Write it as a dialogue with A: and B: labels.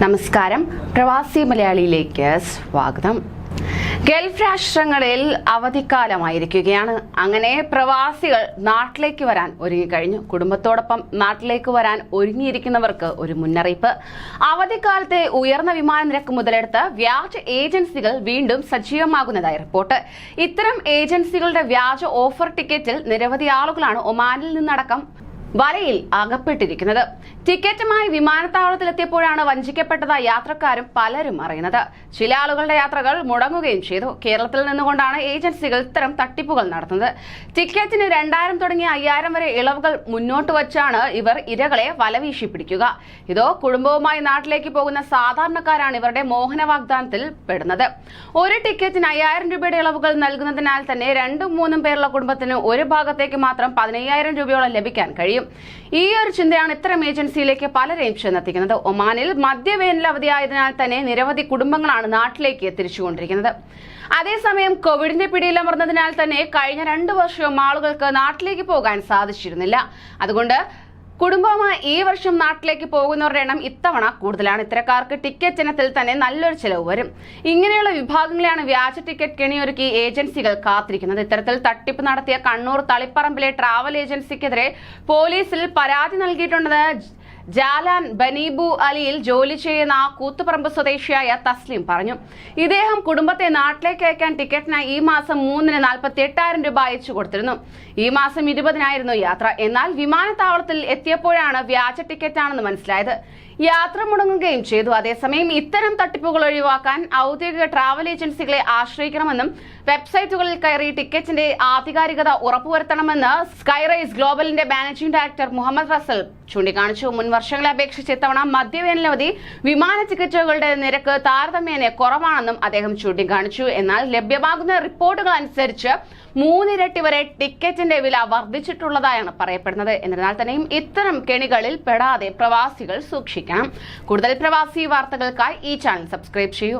A: നമസ്കാരം, പ്രവാസി മലയാളിയിലേക്ക് സ്വാഗതം. ഗൾഫ് രാഷ്ട്രങ്ങളിൽ അവധിക്കാലമായിരിക്കുകയാണ്. അങ്ങനെ പ്രവാസികൾ നാട്ടിലേക്ക് വരാൻ ഒരുങ്ങിക്കഴിഞ്ഞു. കുടുംബത്തോടൊപ്പം നാട്ടിലേക്ക് വരാൻ ഒരുങ്ങിയിരിക്കുന്നവർക്ക് ഒരു മുന്നറിയിപ്പ്. അവധിക്കാലത്തെ ഉയർന്ന വിമാന നിരക്ക് മുതലെടുത്ത് വ്യാജ ഏജൻസികൾ വീണ്ടും സജീവമാകുന്നതായി റിപ്പോർട്ട്. ഇത്തരം ഏജൻസികളുടെ വ്യാജ ഓഫർ ടിക്കറ്റിൽ നിരവധി ആളുകളാണ് ഒമാനിൽ നിന്നടക്കം വലയിൽ അകപ്പെട്ടിരിക്കുന്നത്. ടിക്കറ്റുമായി വിമാനത്താവളത്തിലെത്തിയപ്പോഴാണ് വഞ്ചിക്കപ്പെട്ടതായി യാത്രക്കാരും പലരും അറിയുന്നത്. ചില ആളുകളുടെ യാത്രകൾ മുടങ്ങുകയും ചെയ്തു. കേരളത്തിൽ നിന്നുകൊണ്ടാണ് ഏജൻസികൾ ഇത്തരം തട്ടിപ്പുകൾ നടത്തുന്നത്. ടിക്കറ്റിന് 2000 തുടങ്ങി 5000 വരെ ഇളവുകൾ മുന്നോട്ട് വച്ചാണ് ഇവർ ഇരകളെ വലവീശി പിടിക്കുക. ഇതോ കുടുംബവുമായി നാട്ടിലേക്ക് പോകുന്ന സാധാരണക്കാരാണ് ഇവരുടെ മോഹന വാഗ്ദാനത്തിൽ പെടുന്നത്. ഒരു ടിക്കറ്റിന് 5000 രൂപയുടെ ഇളവുകൾ നൽകുന്നതിനാൽ തന്നെ 2-3 പേരുള്ള കുടുംബത്തിന് ഒരു ഭാഗത്തേക്ക് മാത്രം 15000 രൂപയോളം ലഭിക്കാൻ കഴിയും. ഈ ഒരു ചിന്തയാണ് ഇത്തരം ഏജൻസിയിലേക്ക് പലരെയും ചെന്നെത്തിക്കുന്നത്. ഒമാനിൽ മധ്യവേനൽ അവധിയായതിനാൽ തന്നെ നിരവധി കുടുംബങ്ങളാണ് നാട്ടിലേക്ക് തിരിച്ചുകൊണ്ടിരിക്കുന്നത്. അതേസമയം കോവിഡിന്റെ പിടിയിലമർന്നതിനാൽ തന്നെ കഴിഞ്ഞ 2 വർഷവും ആളുകൾക്ക് നാട്ടിലേക്ക് പോകാൻ സാധിച്ചിരുന്നില്ല. അതുകൊണ്ട് കുടുംബവുമായി ഈ വർഷം നാട്ടിലേക്ക് പോകുന്നവരുടെ എണ്ണം ഇത്തവണ കൂടുതലാണ്. ഇത്തരക്കാർക്ക് ടിക്കറ്റ് ഇനത്തിൽ തന്നെ നല്ലൊരു ചെലവ് വരും. ഇങ്ങനെയുള്ള വിഭാഗങ്ങളെയാണ് വ്യാജ ടിക്കറ്റ് കെണിയൊരുക്കി ഏജൻസികൾ കാത്തിരിക്കുന്നത്. ഇത്തരത്തിൽ തട്ടിപ്പ് നടത്തിയ കണ്ണൂർ തളിപ്പറമ്പിലെ ട്രാവൽ ഏജൻസിക്കെതിരെ പോലീസിൽ പരാതി നൽകിയിട്ടുണ്ടെന്ന് ജാലാൻ ബനീബു അലിയിൽ ജോലി ചെയ്യുന്ന കൂത്തുപറമ്പ് സ്വദേശിയായ തസ്ലിം പറഞ്ഞു. ഇദ്ദേഹം കുടുംബത്തെ നാട്ടിലേക്ക് അയക്കാൻ ടിക്കറ്റിനായി ഈ മാസം 3-ന് 48,000 രൂപ അയച്ചു കൊടുത്തിരുന്നു. ഈ മാസം 20-നായിരുന്നു യാത്ര. എന്നാൽ വിമാനത്താവളത്തിൽ എത്തിയപ്പോഴാണ് വ്യാജ ടിക്കറ്റാണെന്ന് മനസ്സിലായത്. യാത്ര മുടങ്ങുകയും ചെയ്തു. അതേസമയം ഇത്തരം തട്ടിപ്പുകൾ ഒഴിവാക്കാൻ ഔദ്യോഗിക ട്രാവൽ ഏജൻസികളെ ആശ്രയിക്കണമെന്നും വെബ്സൈറ്റുകളിൽ കയറി ടിക്കറ്റിന്റെ ആധികാരികത ഉറപ്പുവരുത്തണമെന്ന് സ്കൈറൈസ് ഗ്ലോബലിന്റെ മാനേജിംഗ് ഡയറക്ടർ മുഹമ്മദ് റസൽ ചൂണ്ടിക്കാണിച്ചു. മുൻ വർഷങ്ങളെ അപേക്ഷിച്ച് ഇത്തവണ മധ്യവേനലവധി വിമാന ടിക്കറ്റുകളുടെ നിരക്ക് താരതമ്യേന കുറവാണെന്നും അദ്ദേഹം ചൂണ്ടിക്കാണിച്ചു. എന്നാൽ ലഭ്യമാകുന്ന റിപ്പോർട്ടുകൾ അനുസരിച്ച് 3 ഇരട്ടി വരെ ടിക്കറ്റിന്റെ വില വർദ്ധിച്ചിട്ടുള്ളതായാണ് പറയപ്പെടുന്നത്. എന്നിരുന്നാൽ തന്നെയും ഇത്തരം കെണികളിൽ പെടാതെ പ്രവാസികൾ സൂക്ഷിക്കണം. കൂടുതൽ പ്രവാസി വാർത്തകൾക്കായി ഈ ചാനൽ സബ്സ്ക്രൈബ് ചെയ്യൂ.